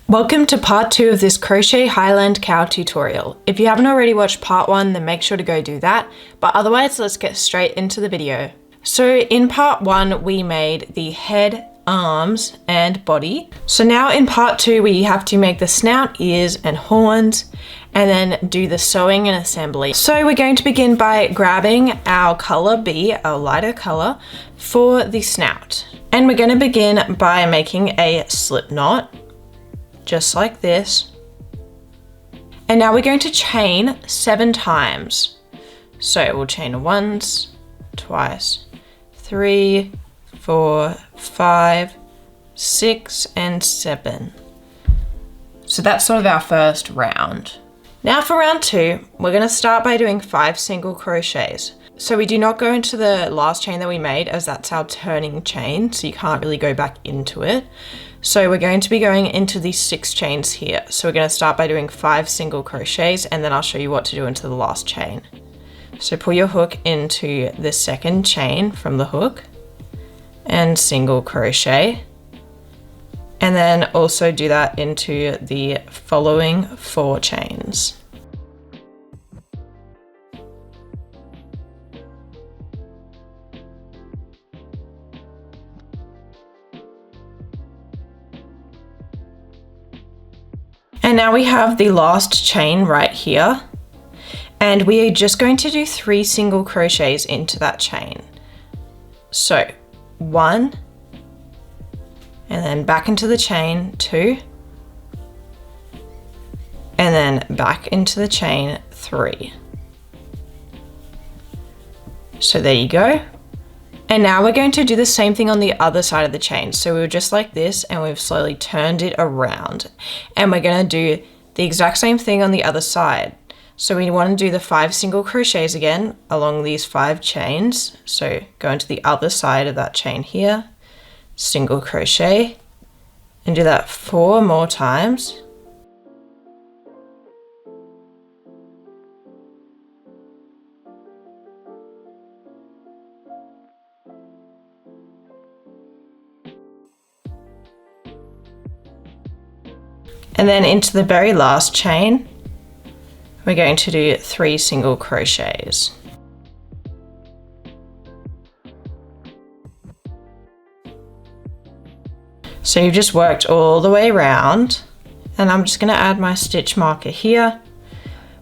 Welcome to part 2 of this Crochet Highland cowl tutorial. If you haven't already watched part 1, then make sure to go do that, but otherwise let's get straight into the video. So in part 1 we made the head, arms and body. So now in part 2 we have to make the snout, ears and horns and then do the sewing and assembly. So we're going to begin by grabbing our color B, our lighter color, for the snout. And we're going to begin by making a slip knot, just like this. And now we're going to chain 7 times. So we'll chain once, twice, 3, 4, 5, 6, and 7. So that's sort of our first round. Now for round 2, we're going to start by doing 5 single crochets. So we do not go into the last chain that we made, as that's our turning chain, so you can't really go back into it. So we're going to be going into these 6 chains here. So we're going to start by doing 5 single crochets and then I'll show you what to do into the last chain. So pull your hook into the second chain from the hook and single crochet. And then also do that into the following 4 chains. And now we have the last chain right here, and we are just going to do 3 single crochets into that chain. So 1, and then back into the chain, 2, and then back into the chain, 3. So there you go. And now we're going to do the same thing on the other side of the chain. So we were just like this and we've slowly turned it around. And we're going to do the exact same thing on the other side. So we want to do the 5 single crochets again along these 5 chains. So go into the other side of that chain here, single crochet, and do that 4 more times. And then into the very last chain, we're going to do 3 single crochets. So you've just worked all the way around, and I'm just going to add my stitch marker here,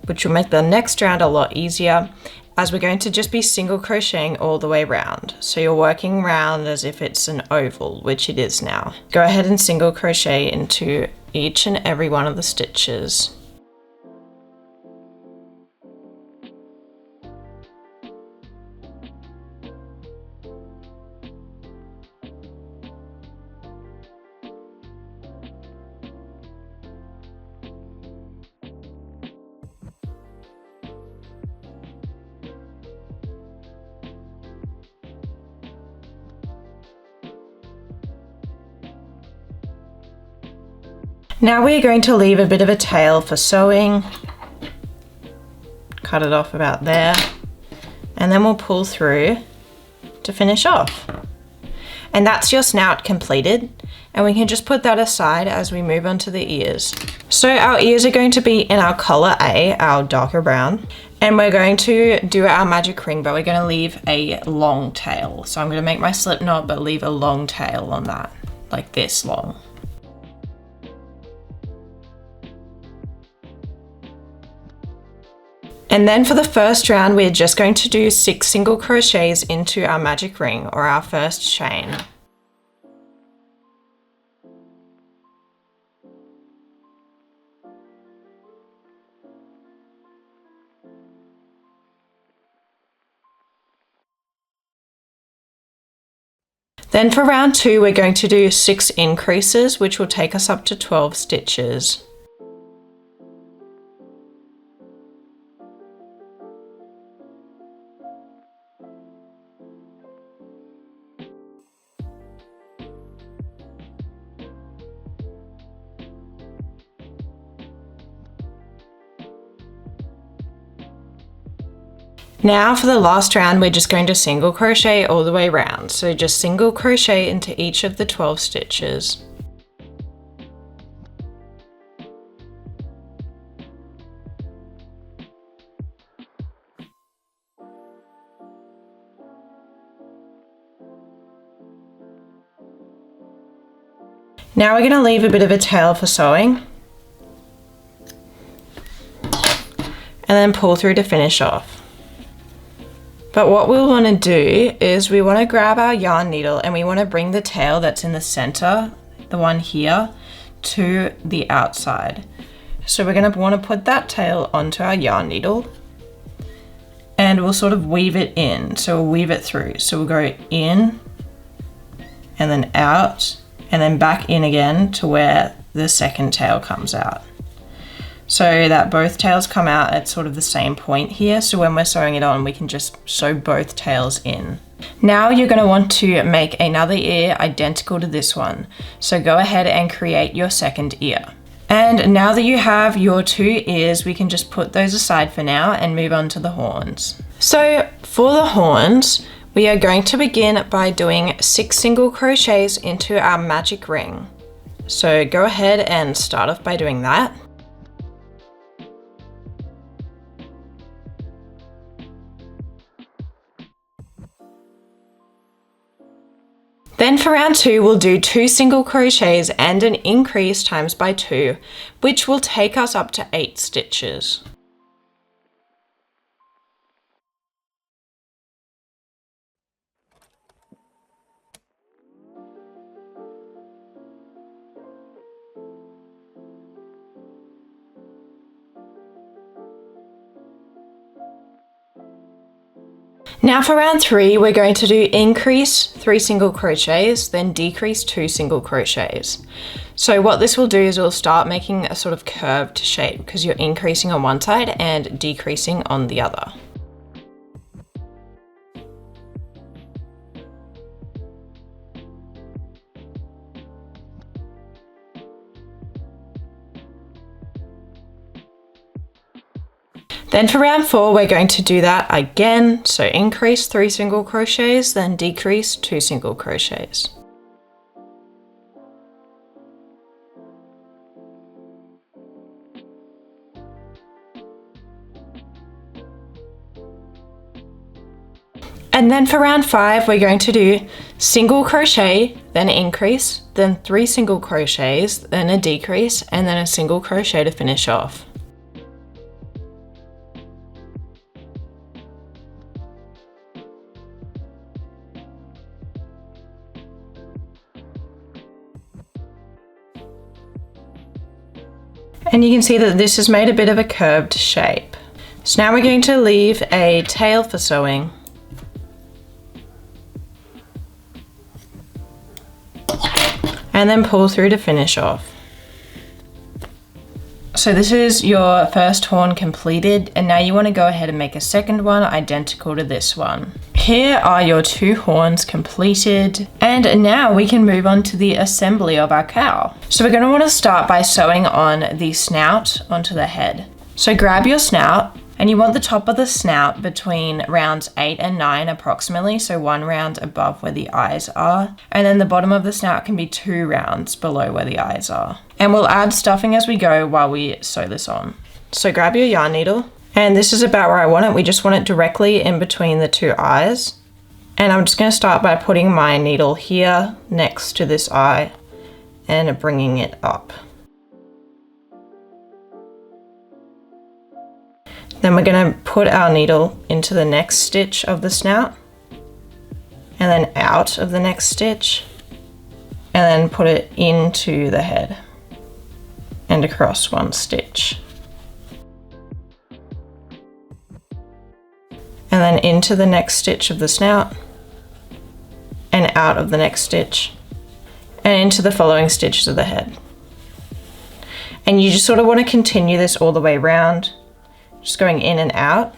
which will make the next round a lot easier, as we're going to just be single crocheting all the way around. So you're working around as if it's an oval, which it is now. Go ahead and single crochet into each and every one of the stitches. Now we're going to leave a bit of a tail for sewing. Cut it off about there. And then we'll pull through to finish off. And that's your snout completed. And we can just put that aside as we move on to the ears. So our ears are going to be in our color A, our darker brown. And we're going to do our magic ring, but we're going to leave a long tail. So I'm going to make my slip knot, but leave a long tail on that, like this long. And then for the first round, we're just going to do 6 single crochets into our magic ring, or our first chain. Then for round 2, we're going to do 6 increases, which will take us up to 12 stitches. Now for the last round, we're just going to single crochet all the way around. So just single crochet into each of the 12 stitches. Now we're going to leave a bit of a tail for sewing. And then pull through to finish off. But what we'll want to do is we want to grab our yarn needle and we want to bring the tail that's in the center, the one here, to the outside. So we're going to want to put that tail onto our yarn needle and we'll sort of weave it in. So we'll weave it through. So we'll go in and then out and then back in again to where the second tail comes out. So that both tails come out at sort of the same point here. So when we're sewing it on, we can just sew both tails in. Now you're going to want to make another ear identical to this one. So go ahead and create your second ear. And now that you have your 2 ears, we can just put those aside for now and move on to the horns. So for the horns, we are going to begin by doing 6 single crochets into our magic ring. So go ahead and start off by doing that. Then for round 2, we'll do 2 single crochets and an increase times by 2, which will take us up to 8 stitches. Now for round 3, we're going to do increase 3 single crochets, then decrease 2 single crochets. So what this will do is we'll start making a sort of curved shape because you're increasing on one side and decreasing on the other. Then for round 4, we're going to do that again. So increase 3 single crochets, then decrease 2 single crochets. And then for round 5, we're going to do single crochet, then increase, then 3 single crochets, then a decrease, and then a single crochet to finish off. And you can see that this has made a bit of a curved shape. So now we're going to leave a tail for sewing. And then pull through to finish off. So this is your first horn completed, and now you want to go ahead and make a second one identical to this one. Here are your 2 horns completed, and now we can move on to the assembly of our cow. So we're going to want to start by sewing on the snout onto the head. So grab your snout, and you want the top of the snout between rounds 8 and 9 approximately, so 1 round above where the eyes are, and then the bottom of the snout can be 2 rounds below where the eyes are. And we'll add stuffing as we go while we sew this on. So grab your yarn needle, and this is about where I want it. We just want it directly in between the 2 eyes. And I'm just going to start by putting my needle here next to this eye and bringing it up. Then we're going to put our needle into the next stitch of the snout, and then out of the next stitch, and then put it into the head and across 1 stitch. And then into the next stitch of the snout, and out of the next stitch, and into the following stitches of the head. And you just sort of want to continue this all the way around, just going in and out.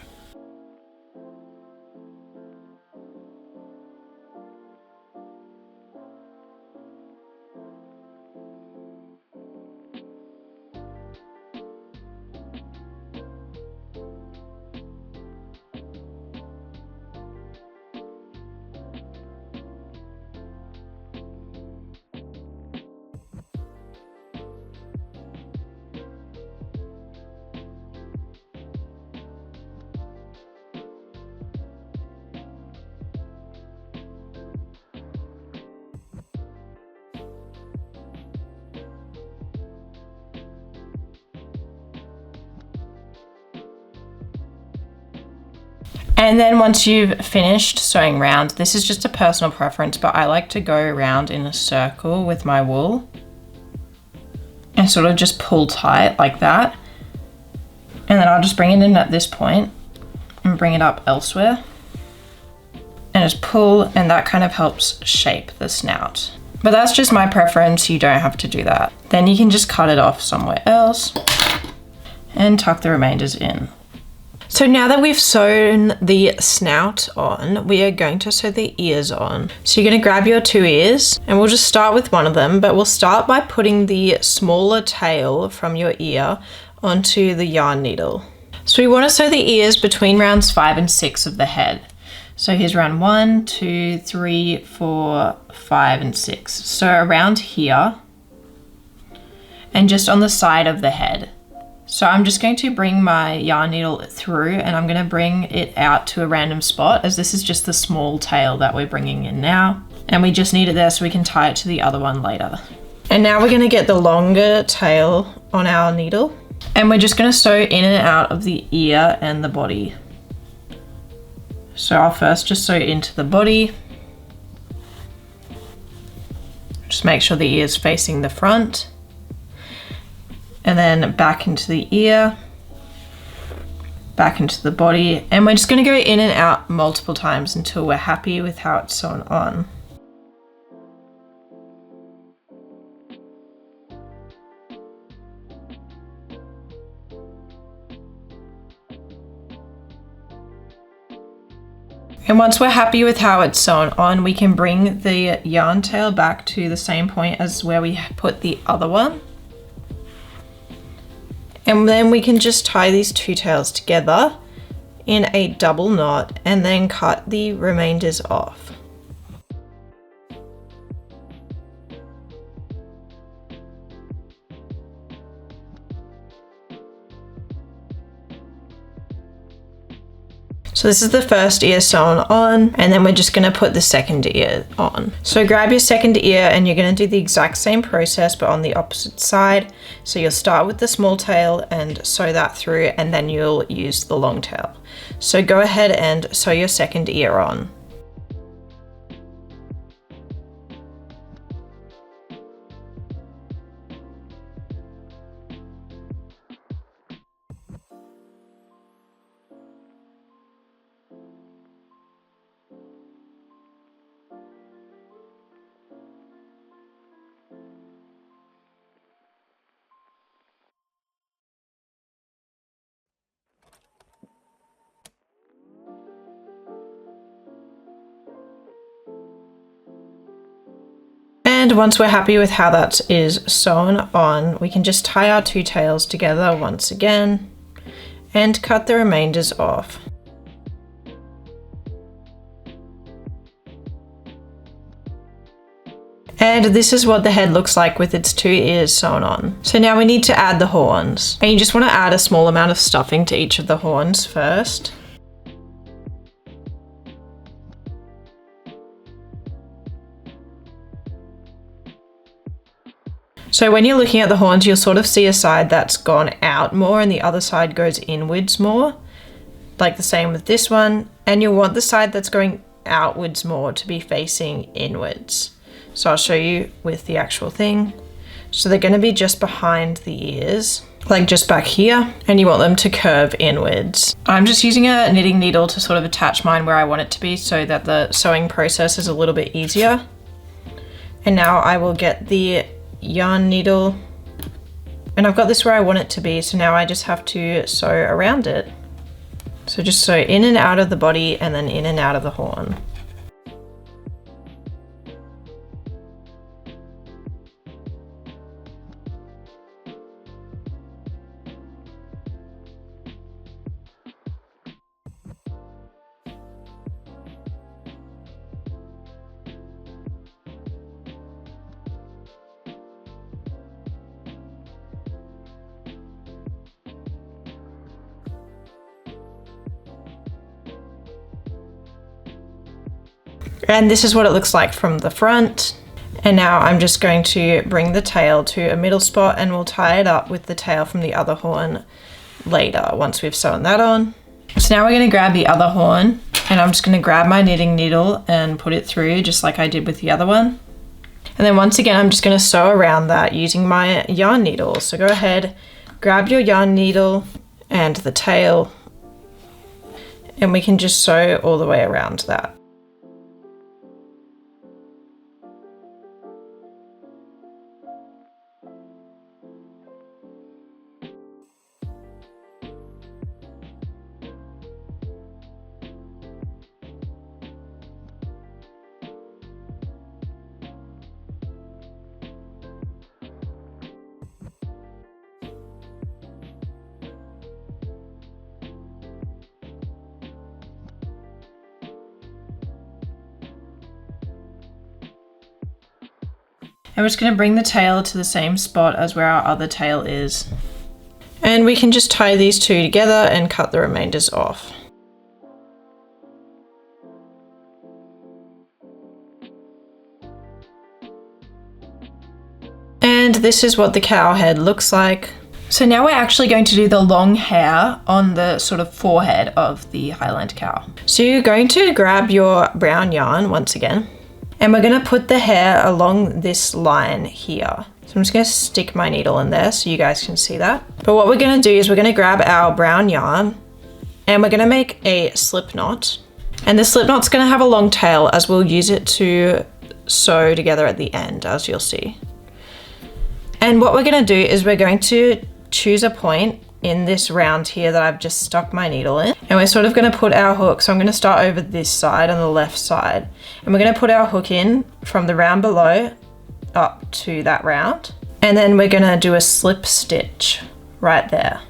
And then once you've finished sewing round, this is just a personal preference, but I like to go around in a circle with my wool and sort of just pull tight like that. And then I'll just bring it in at this point and bring it up elsewhere and just pull, and that kind of helps shape the snout. But that's just my preference, you don't have to do that. Then you can just cut it off somewhere else and tuck the remainders in. So now that we've sewn the snout on, we are going to sew the ears on. So you're going to grab your 2 ears, and we'll just start with one of them, but we'll start by putting the smaller tail from your ear onto the yarn needle. So we want to sew the ears between rounds 5 and 6 of the head. So here's round 1, 2, 3, 4, 5, and 6. So around here, and just on the side of the head. So I'm just going to bring my yarn needle through, and I'm going to bring it out to a random spot, as this is just the small tail that we're bringing in now. And we just need it there so we can tie it to the other one later. And now we're going to get the longer tail on our needle, and we're just going to sew in and out of the ear and the body. So I'll first just sew into the body. Just make sure the ear is facing the front. And then back into the ear, back into the body, and we're just going to go in and out multiple times until we're happy with how it's sewn on. And once we're happy with how it's sewn on, we can bring the yarn tail back to the same point as where we put the other one. And then we can just tie these 2 tails together in a double knot and then cut the remainders off. So this is the first ear sewn on, and then we're just going to put the second ear on. So grab your second ear, and you're going to do the exact same process but on the opposite side. So you'll start with the small tail and sew that through, and then you'll use the long tail. So go ahead and sew your second ear on. And once we're happy with how that is sewn on, we can just tie our 2 tails together once again and cut the remainders off. And this is what the head looks like with its 2 ears sewn on. So now we need to add the horns. And you just want to add a small amount of stuffing to each of the horns first. So when you're looking at the horns, you'll sort of see a side that's gone out more and the other side goes inwards more, like the same with this one. And you'll want the side that's going outwards more to be facing inwards. So I'll show you with the actual thing. So they're going to be just behind the ears, like just back here, and you want them to curve inwards. I'm just using a knitting needle to sort of attach mine where I want it to be so that the sewing process is a little bit easier. And now I will get the yarn needle, and I've got this where I want it to be, so now I just have to sew around it. So just sew in and out of the body and then in and out of the horn. And this is what it looks like from the front. And now I'm just going to bring the tail to a middle spot, and we'll tie it up with the tail from the other horn later once we've sewn that on. So now we're going to grab the other horn, and I'm just going to grab my knitting needle and put it through just like I did with the other one. And then once again, I'm just going to sew around that using my yarn needle. So go ahead, grab your yarn needle and the tail, and we can just sew all the way around that. And we're just going to bring the tail to the same spot as where our other tail is. And we can just tie these two together and cut the remainders off. And this is what the cow head looks like. So now we're actually going to do the long hair on the sort of forehead of the Highland cow. So you're going to grab your brown yarn once again, and we're going to put the hair along this line here. So I'm just going to stick my needle in there so you guys can see that. But what we're going to do is we're going to grab our brown yarn and we're going to make a slip knot. And the slip knot's going to have a long tail, as we'll use it to sew together at the end, as you'll see. And what we're going to do is we're going to choose a point in this round here that I've just stuck my needle in, and we're sort of going to put our hook. So I'm going to start over this side on the left side, and we're going to put our hook in from the round below up to that round, and then we're going to do a slip stitch right there.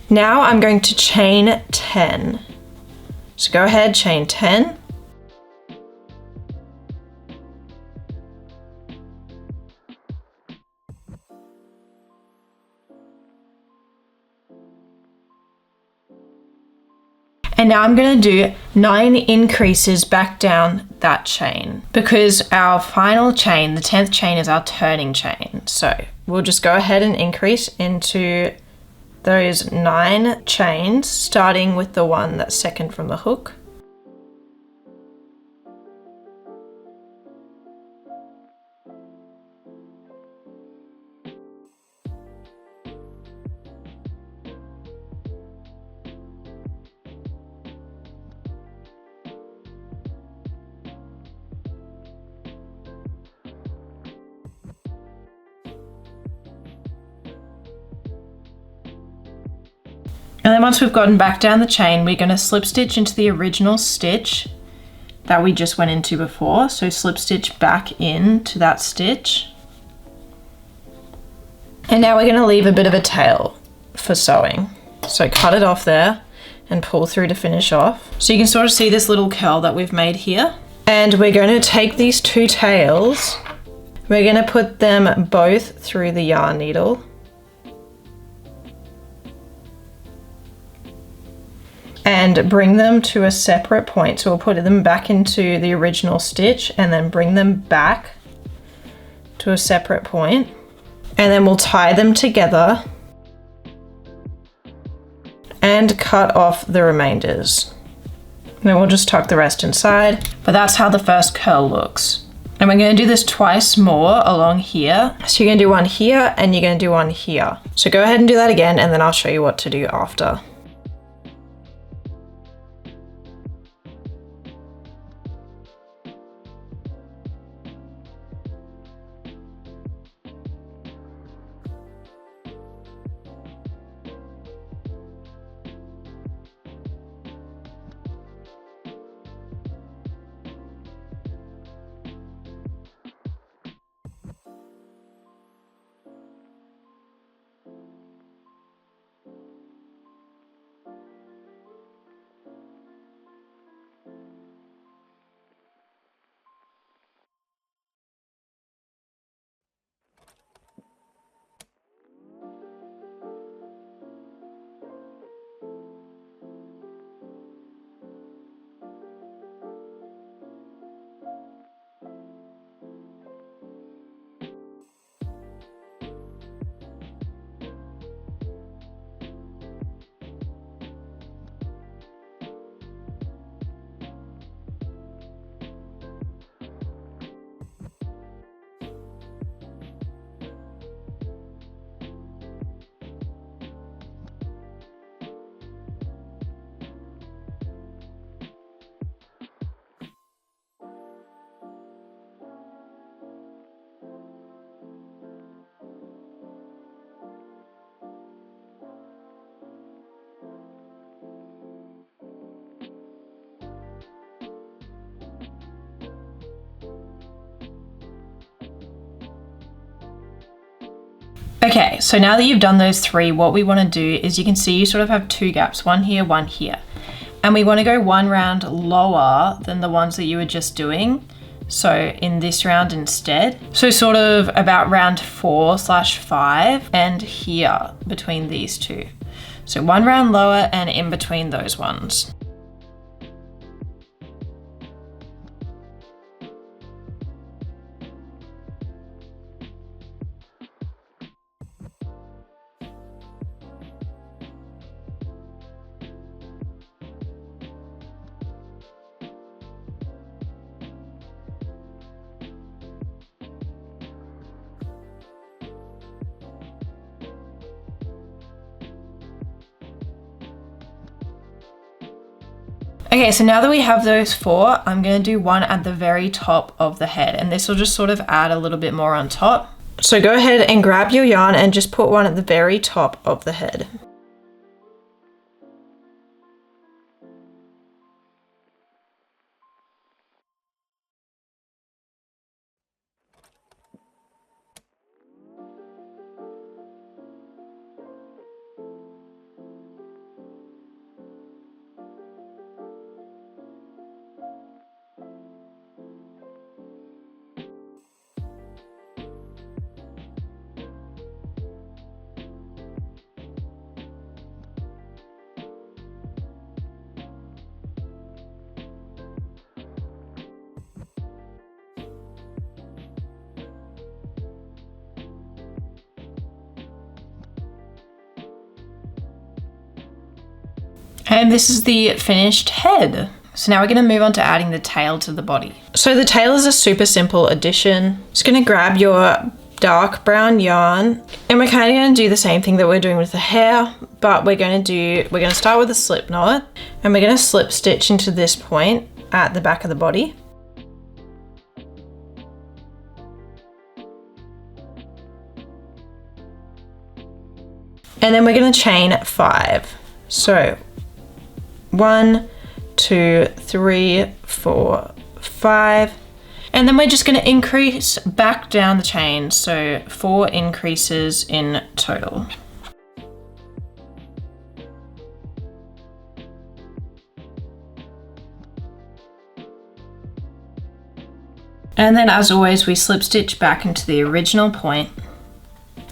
Now I'm going to chain 10. So go ahead, chain 10. And now I'm going to do 9 increases back down that chain, because our final chain, the 10th chain, is our turning chain. So we'll just go ahead and increase into those 9 chains, starting with the one that's second from the hook. And then once we've gotten back down the chain, we're going to slip stitch into the original stitch that we just went into before. So slip stitch back into that stitch. And now we're going to leave a bit of a tail for sewing. So cut it off there and pull through to finish off. So you can sort of see this little curl that we've made here. And we're going to take these 2 tails, we're going to put them both through the yarn needle. And bring them to a separate point. So we'll put them back into the original stitch and then bring them back to a separate point. And then we'll tie them together and cut off the remainders. And then we'll just tuck the rest inside. But that's how the first curl looks. And we're going to do this twice more along here. So you're going to do one here and you're going to do one here. So go ahead and do that again, and then I'll show you what to do after. Okay, so now that you've done those 3, what we want to do is you can see you sort of have 2 gaps, one here, one here. And we want to go 1 round lower than the ones that you were just doing. So in this round instead. So sort of about round 4/5 and here between these 2. So 1 round lower and in between those ones. Okay, so now that we have those 4, I'm going to do one at the very top of the head, and this will just sort of add a little bit more on top. So go ahead and grab your yarn and just put one at the very top of the head. And this is the finished head. So now we're going to move on to adding the tail to the body. So the tail is a super simple addition. Just going to grab your dark brown yarn, and we're kind of going to do the same thing that we're doing with the hair, but we're going to start with a slip knot, and we're going to slip stitch into this point at the back of the body. And then we're going to chain 5. So 1, 2, 3, 4, 5. And then we're just going to increase back down the chain. So 4 increases in total. And then as always, we slip stitch back into the original point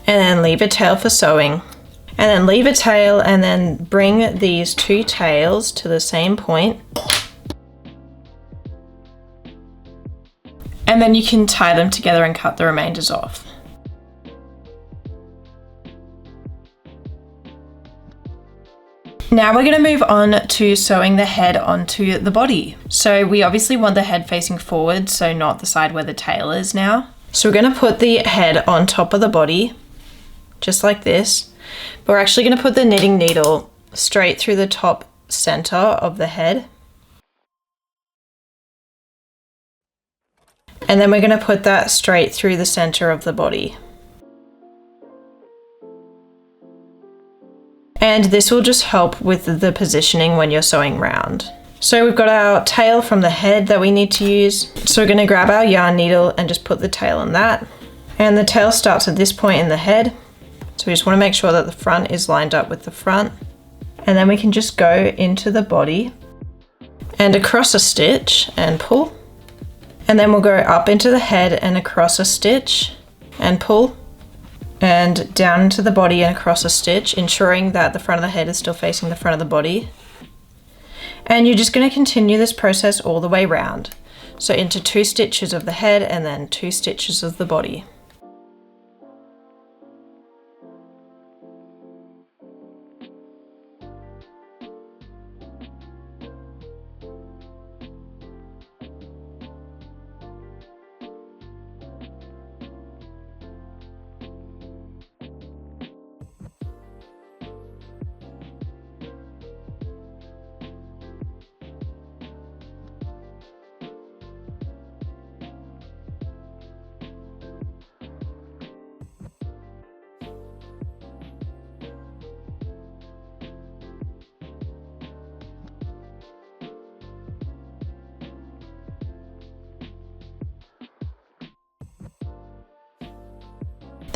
and then leave a tail for sewing. And then leave a tail and then bring these 2 tails to the same point. And then you can tie them together and cut the remainders off. Now we're going to move on to sewing the head onto the body. So we obviously want the head facing forward, so not the side where the tail is now. So we're going to put the head on top of the body, just like this. But we're actually going to put the knitting needle straight through the top center of the head. And then we're going to put that straight through the center of the body. And this will just help with the positioning when you're sewing round. So we've got our tail from the head that we need to use. So we're going to grab our yarn needle and just put the tail on that. And the tail starts at this point in the head. So we just want to make sure that the front is lined up with the front. And then we can just go into the body and across a stitch and pull. And then we'll go up into the head and across a stitch and pull. And down into the body and across a stitch, ensuring that the front of the head is still facing the front of the body. And you're just going to continue this process all the way around. So into 2 stitches of the head and then 2 stitches of the body.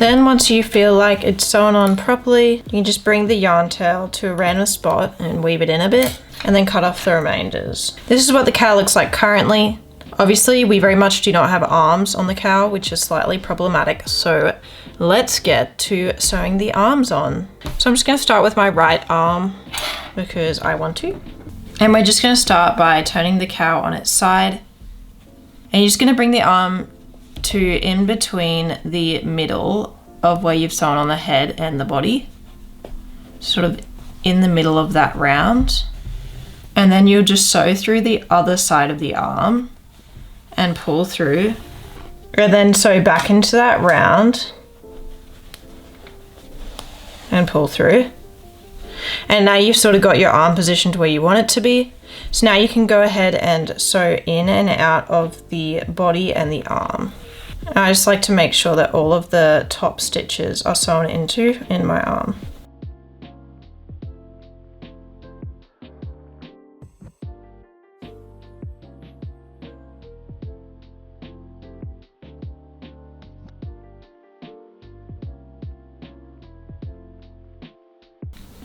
Then once you feel like it's sewn on properly, you can just bring the yarn tail to a random spot and weave it in a bit, and then cut off the remainders. This is what the cowl looks like currently. Obviously, we very much do not have arms on the cowl, which is slightly problematic, so let's get to sewing the arms on. So I'm just going to start with my right arm because I want to. And we're just going to start by turning the cowl on its side. And you're just going to bring the arm to in between the middle of where you've sewn on the head and the body, sort of in the middle of that round, and then you'll just sew through the other side of the arm and pull through, and then sew back into that round and pull through. And now you've sort of got your arm positioned where you want it to be. So now you can go ahead and sew in and out of the body and the arm. I just like to make sure that all of the top stitches are sewn into in my arm.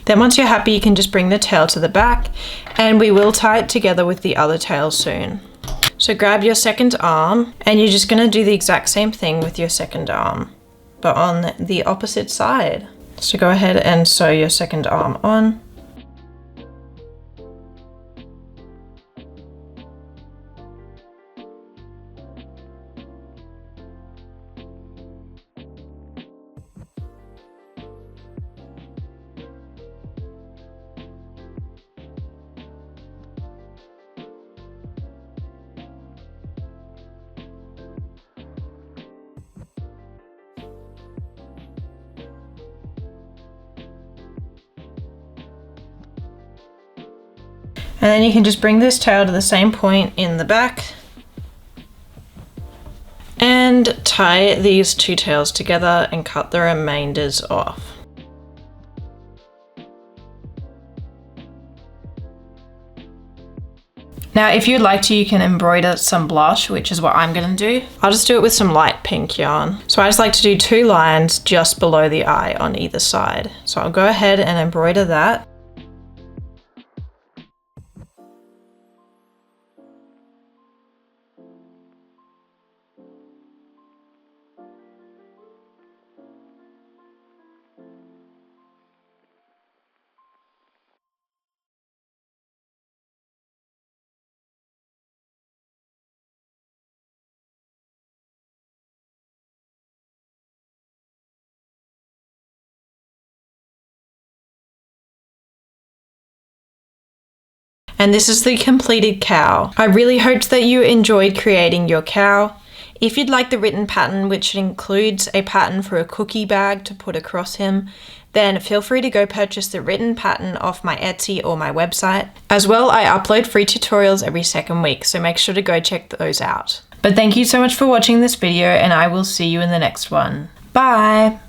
Then once you're happy, you can just bring the tail to the back, and we will tie it together with the other tail soon. So grab your second arm, and you're just going to do the exact same thing with your second arm, but on the opposite side. So go ahead and sew your second arm on. And then you can just bring this tail to the same point in the back and tie these two tails together and cut the remainders off. Now, if you'd like to, you can embroider some blush, which is what I'm going to do. I'll just do it with some light pink yarn. So I just like to do 2 lines just below the eye on either side. So I'll go ahead and embroider that. And this is the completed cowl. I really hoped that you enjoyed creating your cowl. If you'd like the written pattern, which includes a pattern for a cookie bag to put across him, then feel free to go purchase the written pattern off my Etsy or my website. As well, I upload free tutorials every second week, so make sure to go check those out. But thank you so much for watching this video, and I will see you in the next one. Bye!